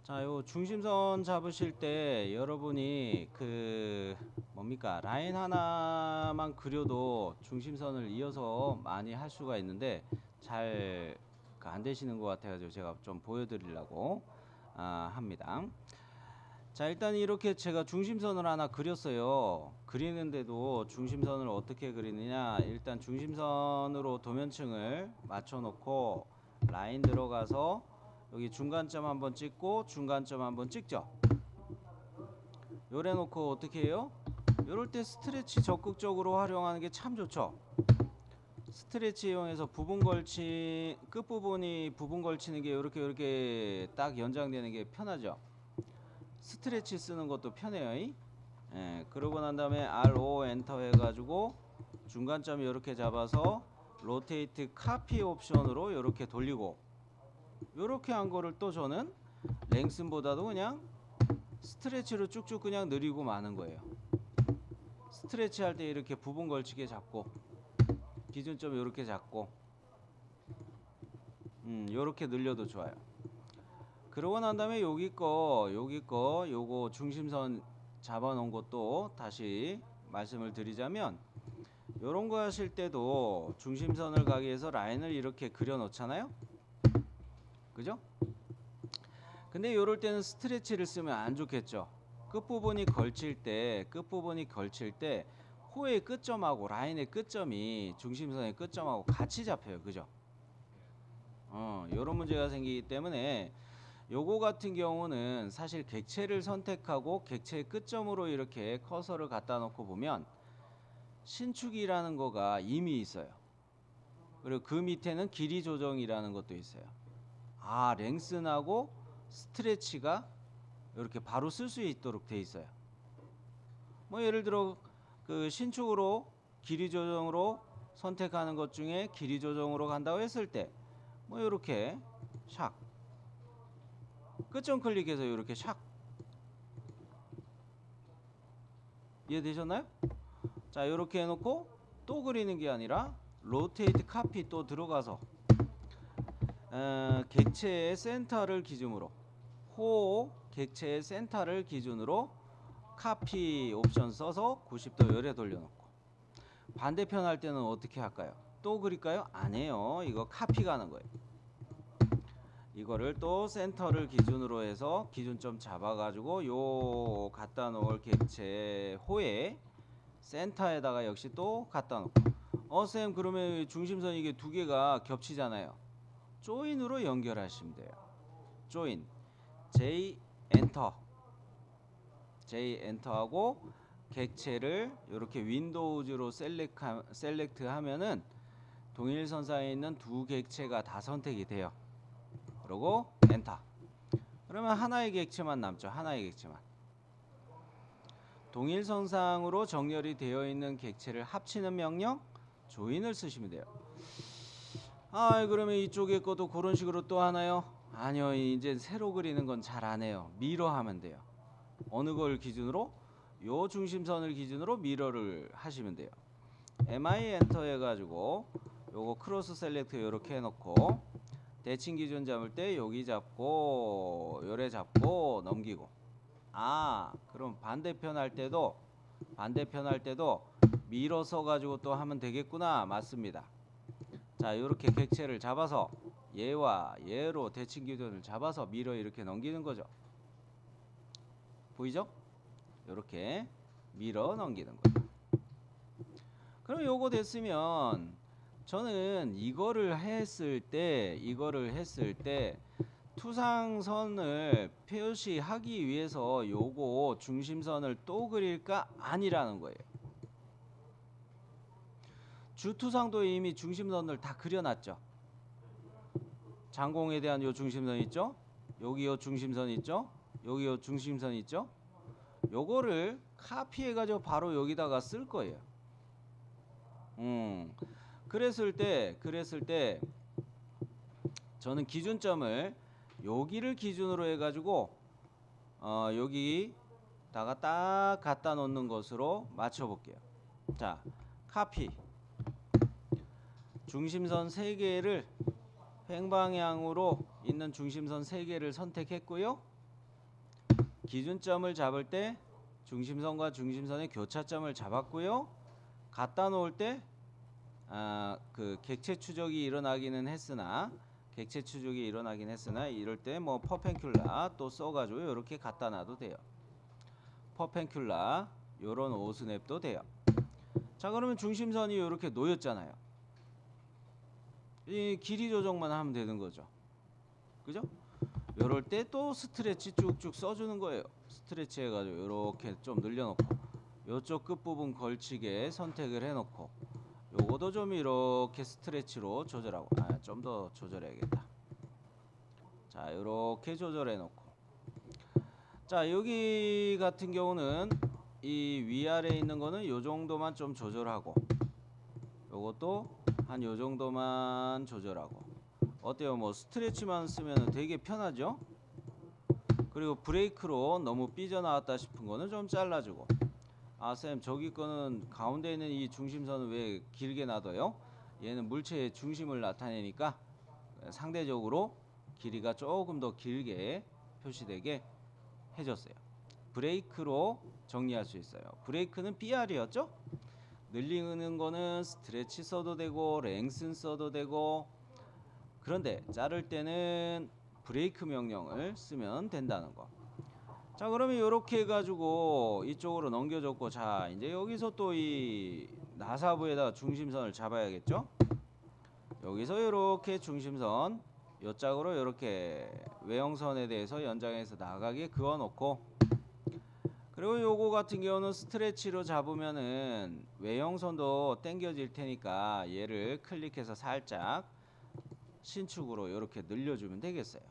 자, 요 중심선 잡으실 때 여러분이 뭡니까? 라인 하나만 그려도 중심선을 이어서 많이 할 수가 있는데 잘 안 되시는 것 같아가지고 제가 좀 보여드리려고 합니다. 자, 일단 이렇게 제가 중심선을 하나 그렸어요. 그리는데도 중심선을 어떻게 그리느냐? 일단 중심선으로 도면층을 맞춰 놓고 라인 들어가서 여기 중간점 한번 찍고 중간점 한번 찍죠. 요래 놓고 어떻게 해요? 요럴 때 스트레치 적극적으로 활용하는 게 참 좋죠. 스트레치 이용해서 끝부분이 부분 걸치는 게 요렇게 딱 연장되는 게 편하죠. 스트레치 쓰는 것도 편해요. 예, 그러고 난 다음에 RO 엔터 해가지고 중간점 이렇게 잡아서 로테이트 카피 옵션으로 이렇게 돌리고, 이렇게 한 거를 또 저는 랭슨보다도 그냥 스트레치로 쭉쭉 그냥 느리고 마는 거예요. 스트레치 할 때 이렇게 부분 걸치게 잡고 기준점 이렇게 잡고 이렇게 늘려도 좋아요. 그러고 난 다음에 여기 거 요거 중심선 잡아 놓은 것도 다시 말씀을 드리자면, 요런 거 하실 때도 중심선을 가기 위해서 라인을 이렇게 그려 놓잖아요. 그죠? 근데 요럴 때는 스트레치를 쓰면 안 좋겠죠. 끝부분이 걸칠 때 호의 끝점하고 라인의 끝점이 중심선의 끝점하고 같이 잡혀요. 그죠? 요런 문제가 생기기 때문에 요거 같은 경우는 사실 객체를 선택하고 객체의 끝점으로 이렇게 커서를 갖다 놓고 보면 신축이라는 거가 이미 있어요. 그리고 그 밑에는 길이 조정이라는 것도 있어요. 랭슨하고 스트레치가 이렇게 바로 쓸 수 있도록 돼 있어요. 뭐 예를 들어 그 신축으로 길이 조정으로 선택하는 것 중에 길이 조정으로 간다고 했을 때 뭐 이렇게 샥 끝점 클릭해서 이렇게 샥, 이해되셨나요? 자, 이렇게 해놓고 또 그리는 게 아니라 로테이트 카피 또 들어가서 객체의 센터를 기준으로 객체의 센터를 기준으로 카피 옵션 써서 90도 열에 돌려놓고, 반대편 할 때는 어떻게 할까요? 또 그릴까요? 아니에요. 이거 카피 가는 거예요. 이거를 또 센터를 기준으로 해서 기준점 잡아가지고 요 갖다 놓을 객체 호의 센터에다가 역시 또 갖다 놓고, 쌤 그러면 중심선 이게 두 개가 겹치잖아요. 조인으로 연결하시면 돼요. 조인 J 엔터하고 객체를 이렇게 윈도우즈로 셀렉트 하면은 동일선상에 있는 두 객체가 다 선택이 돼요. 그리고 엔터. 그러면 하나의 객체만 남죠. 하나의 객체만. 동일선상으로 정렬이 되어 있는 객체를 합치는 명령 조인을 쓰시면 돼요. 그러면 이쪽에 것도 그런 식으로 또 하나요? 아니요, 이제 새로 그리는 건 잘 안 해요. 미러 하면 돼요. 어느 걸 기준으로? 요 중심선을 기준으로 미러를 하시면 돼요. MI 엔터 해가지고 요거 크로스 셀렉트 요렇게 해놓고 대칭 기준 잡을 때 여기 잡고 요래 잡고 넘기고, 그럼 반대편 할 때도 미러 써가지고 또 하면 되겠구나. 맞습니다. 자, 요렇게 객체를 잡아서 얘와 얘로 대칭 기준을 잡아서 미러 이렇게 넘기는 거죠. 보이죠? 요렇게 밀어 넘기는 거예요. 그럼 요거 됐으면 저는 이거를 했을 때 투상선을 표시하기 위해서 요거 중심선을 또 그릴까? 아니라는 거예요. 주투상도 이미 중심선을 다 그려놨죠. 장공에 대한 요 중심선 있죠? 여기 요 중심선 있죠? 여기 요 중심선 있죠? 요거를 카피해가지고 바로 여기다가 쓸 거예요. 그랬을 때 저는 기준점을 여기를 기준으로 해가지고 여기다가 딱 갖다 놓는 것으로 맞춰 볼게요. 자, 카피 중심선 3개를 횡방향으로 있는 중심선 3개를 선택했고요. 기준점을 잡을 때 중심선과 중심선의 교차점을 잡았고요. 갖다 놓을 때 그 객체 추적이 일어나긴 했으나 이럴 때 뭐 퍼펜큘라 또 써가지고 이렇게 갖다 놔도 돼요. 퍼펜큘라 요런 오스냅도 돼요. 자, 그러면 중심선이 이렇게 놓였잖아요. 이 길이 조정만 하면 되는 거죠. 그죠? 요럴 때 또 스트레치 쭉쭉 써주는 거예요. 스트레치 해가지고 이렇게 좀 늘려놓고 요쪽 끝부분 걸치게 선택을 해놓고 요거도 좀 이렇게 스트레치로 조절하고 좀 더 조절해야겠다. 자, 이렇게 조절해 놓고 자, 여기 같은 경우는 이 위아래에 있는 거는 요 정도만 좀 조절하고 요것도 한 요 정도만 조절하고 어때요? 뭐 스트레치만 쓰면 되게 편하죠? 그리고 브레이크로 너무 삐져나왔다 싶은 거는 좀 잘라주고 쌤 저기 거는 가운데 있는 이 중심선은 왜 길게 놔둬요? 얘는 물체의 중심을 나타내니까 상대적으로 길이가 조금 더 길게 표시되게 해줬어요. 브레이크로 정리할 수 있어요. 브레이크는 BR이었죠? 늘리는 거는 스트레치 써도 되고 랭슨 써도 되고 그런데 자를 때는 브레이크 명령을 쓰면 된다는 거. 자, 그러면 이렇게 해가지고 이쪽으로 넘겨줬고 자 이제 여기서 또 이 나사부에다가 중심선을 잡아야겠죠? 여기서 이렇게 중심선 요 짝으로 이렇게 외형선에 대해서 연장해서 나가게 그어놓고 그리고 요거 같은 경우는 스트레치로 잡으면은 외형선도 당겨질 테니까 얘를 클릭해서 살짝 신축으로 이렇게 늘려주면 되겠어요.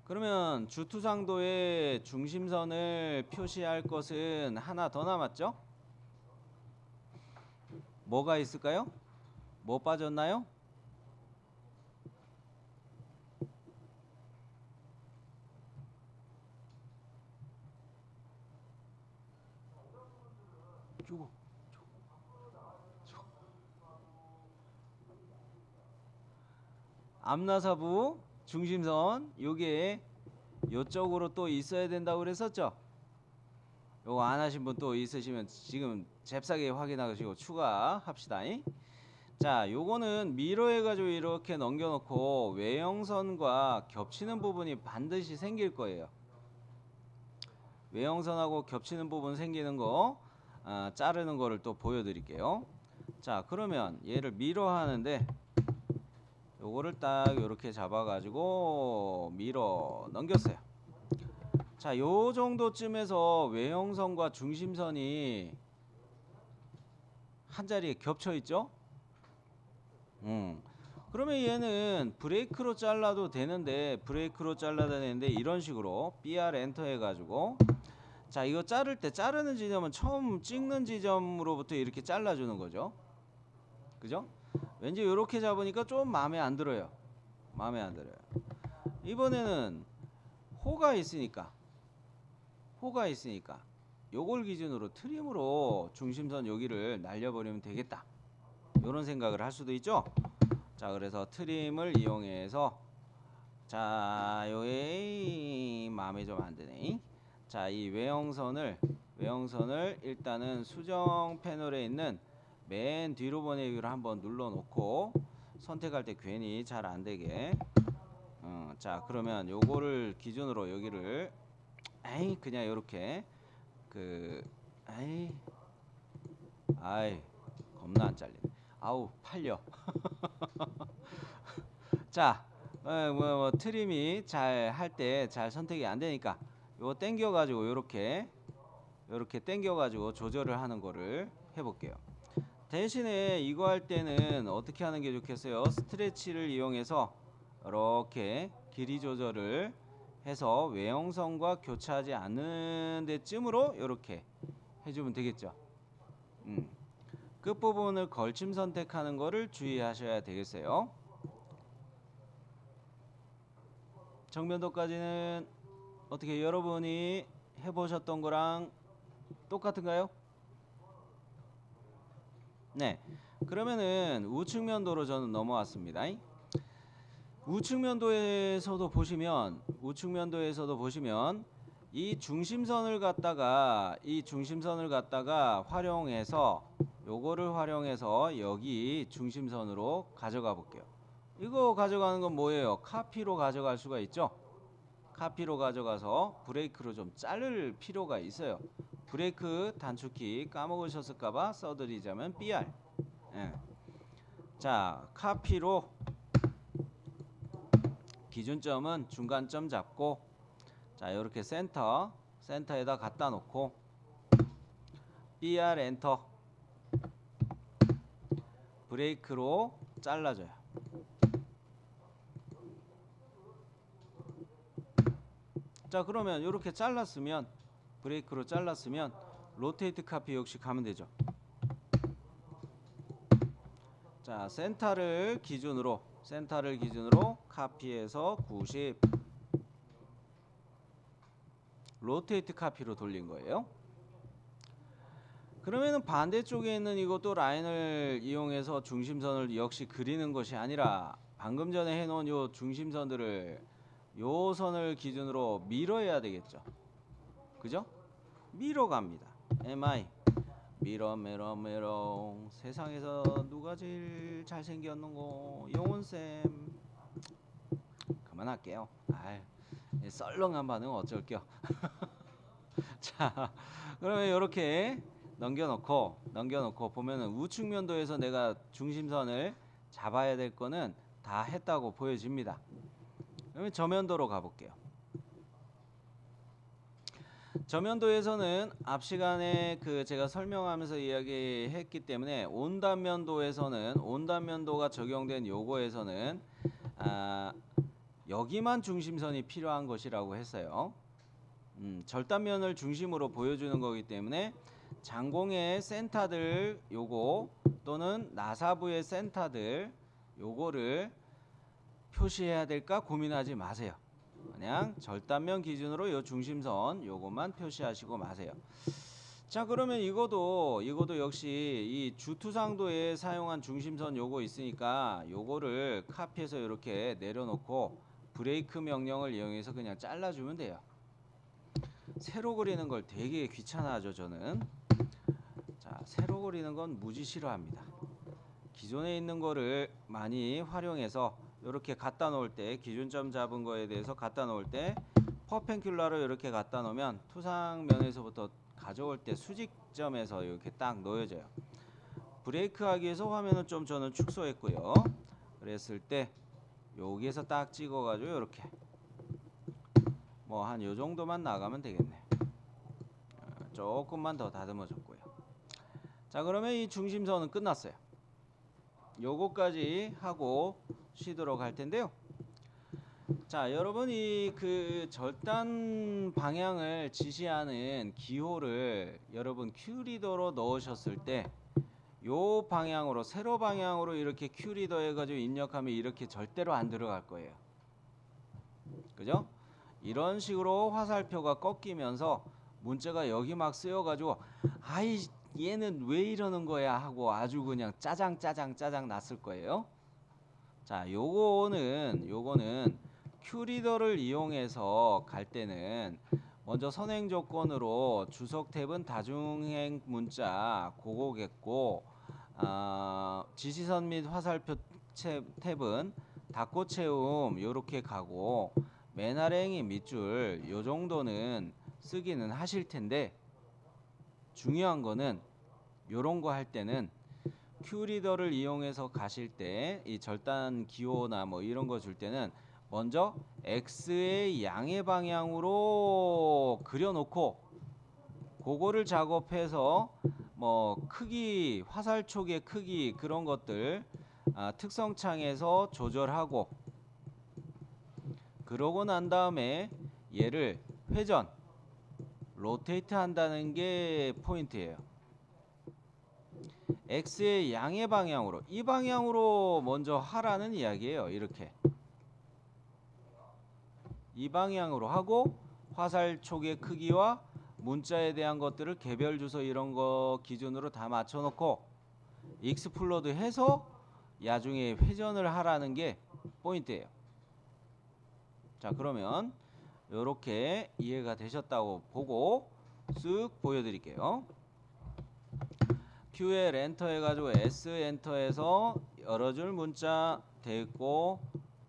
그러면 주투상도의 중심선을 표시할 것은 하나 더 남았죠? 뭐가 있을까요? 뭐 빠졌나요? 저거 앞나사부 중심선 요게 요쪽으로 또 있어야 된다고 그랬었죠? 요거 안 하신 분 또 있으시면 지금 잽싸게 확인하시고 추가합시다. 자, 요거는 미러 해가지고 이렇게 넘겨놓고 외형선과 겹치는 부분이 반드시 생길 거예요. 외형선하고 겹치는 부분 생기는 거 자르는 거를 또 보여드릴게요. 자, 그러면 얘를 미러 하는데 요거를 딱 요렇게 잡아가지고 미러 넘겼어요. 자, 요 정도쯤에서 외형선과 중심선이 한 자리에 겹쳐 있죠? 그러면 얘는 브레이크로 잘라도 되는데 이런 식으로 BR 엔터 해가지고 자, 이거 자를 때 자르는 지점은 처음 찍는 지점으로부터 이렇게 잘라주는 거죠. 그죠? 왠지 이렇게 잡으니까 좀 마음에 안 들어요. 이번에는 호가 있으니까 요걸 기준으로 트림으로 중심선 여기를 날려버리면 되겠다. 요런 생각을 할 수도 있죠. 자, 그래서 트림을 이용해서 자, 요에 마음에 좀 안 드네. 자, 이 외형선을 일단은 수정 패널에 있는 맨 뒤로 보내기를 한번 눌러 놓고 선택할 때 괜히 잘 안 되게 자, 그러면 요거를 기준으로 여기를 그냥 요렇게 겁나 안 잘리네. 아우 팔려. 자, 트림이 잘 할 때 잘 선택이 안 되니까 요거 당겨 가지고 요렇게 당겨 가지고 조절을 하는 거를 해 볼게요. 대신에 이거 할 때는 어떻게 하는 게 좋겠어요? 스트레치를 이용해서 이렇게 길이 조절을 해서 외형선과 교차하지 않는 데쯤으로 이렇게 해주면 되겠죠. 끝부분을 걸침 선택하는 거를 주의하셔야 되겠어요. 정면도까지는 어떻게 여러분이 해보셨던 거랑 똑같은가요? 네, 그러면은 우측면도로 저는 넘어왔습니다. 우측면도에서도 보시면 이 중심선을 갖다가 요거를 활용해서 여기 중심선으로 가져가 볼게요. 이거 가져가는 건 뭐예요? 카피로 가져갈 수가 있죠. 카피로 가져가서 브레이크로 좀 자를 필요가 있어요. 브레이크 단축키 까먹으셨을까봐 써드리자면 BR. 예. 자, 카피로 기준점은 중간점 잡고, 자, 이렇게 센터에다 갖다 놓고 BR 엔터, 브레이크로 잘라줘요. 자, 그러면 이렇게 잘랐으면, 브레이크로 잘랐으면 로테이트 카피 역시 가면 되죠. 자, 센터를 기준으로 카피해서 90, 로테이트 카피로 돌린 거예요. 그러면은 반대쪽에 있는 이것도 라인을 이용해서 중심선을 역시 그리는 것이 아니라 방금 전에 해놓은 요 중심선들을 요 선을 기준으로 밀어야 되겠죠. 그죠? 밀어 갑니다. MI 밀어 세상에서 누가 제일 잘생겼는고? 용훈쌤. 그만할게요. 아이, 썰렁한 반응 어쩔게요. 자, 그러면 이렇게 넘겨놓고 보면은 우측면도에서 내가 중심선을 잡아야 될 거는 다 했다고 보여집니다. 그러면 저면도로 가볼게요. 저면도에서는 앞 시간에 제가 설명하면서 이야기했기 때문에 온단면도가 적용된 요거에서는 여기만 중심선이 필요한 것이라고 했어요. 절단면을 중심으로 보여주는 거기 때문에 장공의 센터들 요거 또는 나사부의 센터들 요거를 표시해야 될까 고민하지 마세요. 그냥 절단면 기준으로 요 중심선 요것만 표시하시고 마세요. 자, 그러면 이거도 역시 이 주투상도에 사용한 중심선 요거 있으니까 요거를 카피해서 이렇게 내려놓고 브레이크 명령을 이용해서 그냥 잘라주면 돼요. 세로 그리는 걸 되게 귀찮아하죠, 저는. 자, 세로 그리는 건 무지 싫어합니다. 기존에 있는 거를 많이 활용해서 이렇게 갖다 놓을 때, 기준점 잡은 거에 대해서 갖다 놓을 때 퍼펜큘러로 이렇게 갖다 놓으면 투상면에서부터 가져올 때 수직점에서 이렇게 딱 놓여져요. 브레이크 하기 위해서 화면을 좀 저는 축소했고요. 그랬을 때 여기에서 딱 찍어 가지고 이렇게 뭐 한 요 정도만 나가면 되겠네. 조금만 더 다듬어 줬고요. 자, 그러면 이 중심선은 끝났어요. 요거까지 하고 쉬도록 할 텐데요. 자, 여러분 이 절단 방향을 지시하는 기호를 여러분 큐리더로 넣으셨을 때 요 방향으로, 세로 방향으로 이렇게 큐리더 해가지고 입력하면 이렇게 절대로 안 들어갈 거예요. 그죠? 이런 식으로 화살표가 꺾이면서 문자가 여기 막 쓰여가지고 아이 얘는 왜 이러는 거야 하고 아주 그냥 짜장 났을 거예요. 자, 요거는 큐리더를 이용해서 갈 때는 먼저 선행 조건으로 주석 탭은 다중행 문자 그거겠고, 지시선 및 화살표 탭은 닫고 채움 요렇게 가고, 맨아래행이 밑줄 요 정도는 쓰기는 하실 텐데, 중요한 거는 요런 거 할 때는 큐리더를 이용해서 가실 때 이 절단 기호나 뭐 이런 거 줄 때는 먼저 X의 양의 방향으로 그려놓고 그거를 작업해서 뭐 크기, 화살촉의 크기 그런 것들 특성창에서 조절하고, 그러고 난 다음에 얘를 회전, 로테이트 한다는 게 포인트예요. X의 양의 방향으로, 이 방향으로 먼저 하라는 이야기예요. 이렇게 이 방향으로 하고 화살촉의 크기와 문자에 대한 것들을 개별 주소 이런 거 기준으로 다 맞춰 놓고 익스플로드 해서 야중에 회전을 하라는 게 포인트예요. 자, 그러면 요렇게 이해가 되셨다고 보고 쓱 보여드릴게요. QL 엔터 해가지고 S 엔터에서 여러 줄 문자 됐고,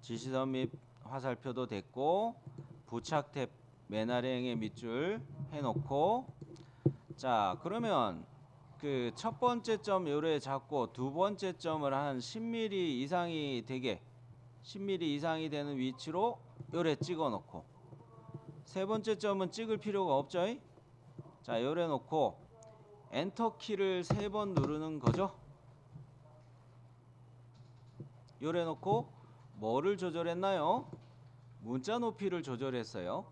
지시선 및 화살표도 됐고, 부착 탭 맨 아래행의 밑줄 해놓고, 자, 그러면 그 첫 번째 점 요래 잡고 두 번째 점을 한 10mm 이상이 되게 10mm 이상이 되는 위치로 요래 찍어 놓고, 세 번째 점은 찍을 필요가 없죠. 자, 요래 놓고 엔터 키를 3번 누르는 거죠. 요래 놓고 뭐를 조절했나요? 문자 높이를 조절했어요.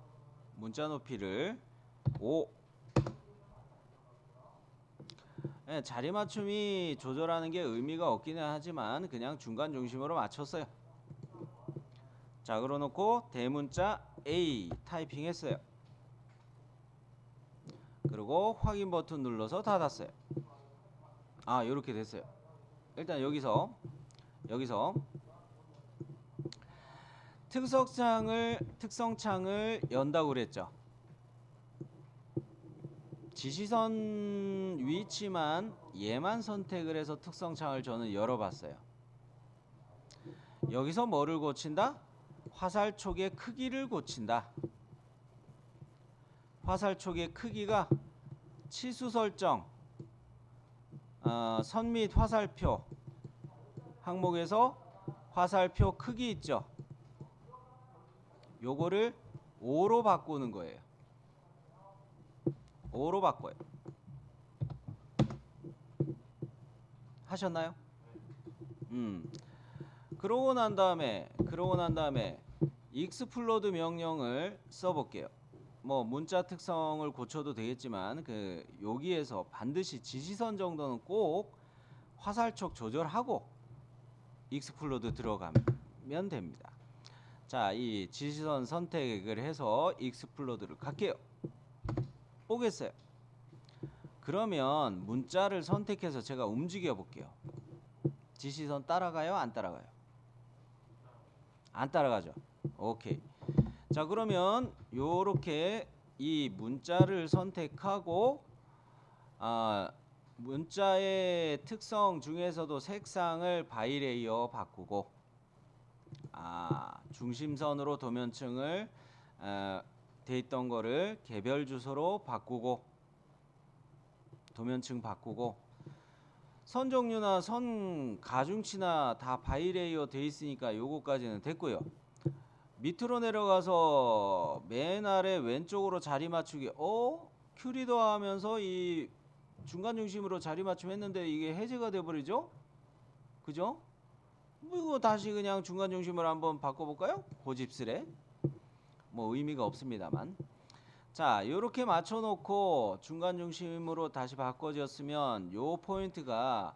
문자 높이를 5. 네, 자리 맞춤이 조절하는 게 의미가 없기는 하지만 그냥 중간 중심으로 맞췄어요. 자, 그러놓고 대문자 A 타이핑 했어요. 그리고 확인 버튼 눌러서 닫았어요. 아, 요렇게 됐어요. 일단 여기서 특성창을 연다고 그랬죠. 지시선 위치만 얘만 선택을 해서 특성창을 저는 열어봤어요. 여기서 뭐를 고친다? 화살촉의 크기를 고친다. 화살촉의 크기가 치수 설정, 선 및 화살표 항목에서 화살표 크기 있죠. 요거를 5로 바꾸는 거예요. 5로 바꿔요. 하셨나요? 그러고 난 다음에 익스플로드 명령을 써볼게요. 뭐 문자 특성을 고쳐도 되겠지만 그 여기에서 반드시 지시선 정도는 꼭 화살촉 조절하고 익스플로드 들어가면 됩니다. 자, 이 지시선 선택을 해서 익스플로드를 갈게요. 오겠어요. 그러면 문자를 선택해서 제가 움직여 볼게요. 지시선 따라가요? 안 따라가요? 안 따라가죠. 오케이. 자, 그러면 요렇게 이 문자를 선택하고 문자의 특성 중에서도 색상을 바이레이어 바꾸고 중심선으로 도면층을 돼 있던 거를 개별 주소로 바꾸고 도면층 바꾸고 선 종류나 선 가중치나 다 바이레이어 돼 있으니까 요거까지는 됐고요. 밑으로 내려가서 맨 아래 왼쪽으로 자리 맞추기. 큐리더 하면서 이 중간 중심으로 자리 맞춤했는데 이게 해제가 돼 버리죠? 그죠? 뭐 이거 다시 그냥 중간 중심으로 한번 바꿔 볼까요? 고집스레. 뭐 의미가 없습니다만. 자, 요렇게 맞춰 놓고 중간 중심으로 다시 바꿔졌으면 요 포인트가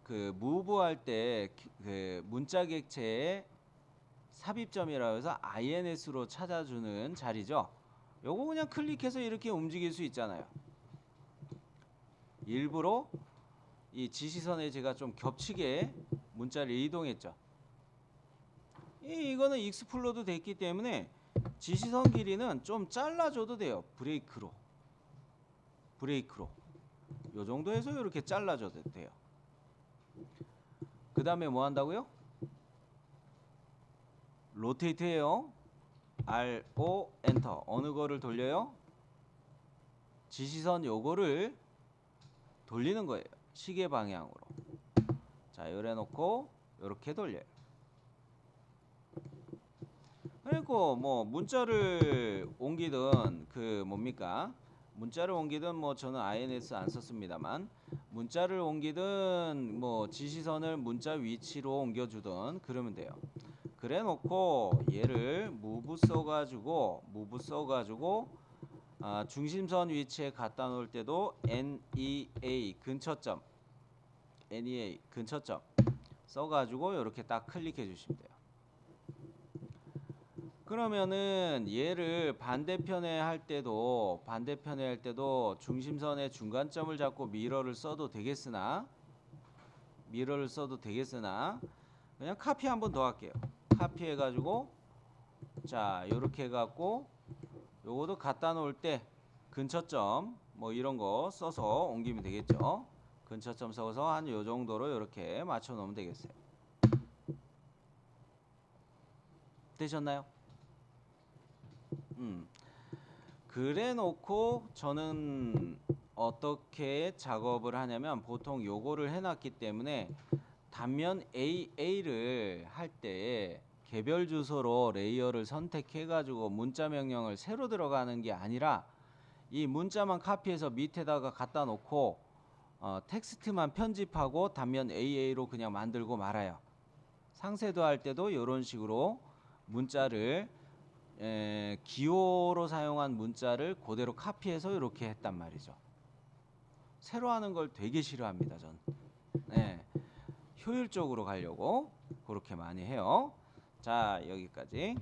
그 무브 할 때 그 문자 객체의 삽입점이라고 해서 INS로 찾아주는 자리죠. 요거 그냥 클릭해서 이렇게 움직일 수 있잖아요. 일부러 이 지시선에 제가 좀 겹치게 문자를 이동했죠. 이거는 익스플로드 됐기 때문에 지시선 길이는 좀 잘라줘도 돼요. 브레이크로 요 정도에서 이렇게 잘라줘도 돼요. 그 다음에 뭐 한다고요? 로테이트해요. RO 엔터. 어느 거를 돌려요? 지시선 요거를 돌리는 거예요. 시계 방향으로. 자, 요래 놓고 요렇게 돌려요. 그리고 뭐 문자를 옮기든 그 뭡니까? 문자를 옮기든 뭐 저는 INS 안 썼습니다만 문자를 옮기든 뭐 지시선을 문자 위치로 옮겨주든 그러면 돼요. 그래 놓고 얘를 무브 써가지고 중심선 위치에 갖다 놓을 때도 NEA 근처점 써가지고 이렇게 딱 클릭해 주시면 돼요. 그러면은 얘를 반대편에 할 때도 중심선의 중간점을 잡고 미러를 써도 되겠으나 그냥 카피 한번 더 할게요. 카피해 가지고 자, 요렇게 해갖고 요거도 갖다 놓을 때 근처점 뭐 이런 거 써서 옮기면 되겠죠. 근처점 써서 한 요 정도로 요렇게 맞춰 놓으면 되겠어요. 되셨나요? 그래 놓고 저는 어떻게 작업을 하냐면 보통 요거를 해놨기 때문에 단면 AA를 할 때 개별 주소로 레이어를 선택해 가지고 문자 명령을 새로 들어가는 게 아니라 이 문자만 카피해서 밑에다가 갖다 놓고 텍스트만 편집하고 단면 AA로 그냥 만들고 말아요. 상세도 할 때도 이런 식으로 문자를 기호로 사용한 문자를 그대로 카피해서 이렇게 했단 말이죠. 새로 하는 걸 되게 싫어합니다, 전. 네, 효율적으로 가려고 그렇게 많이 해요. 자, 여기까지.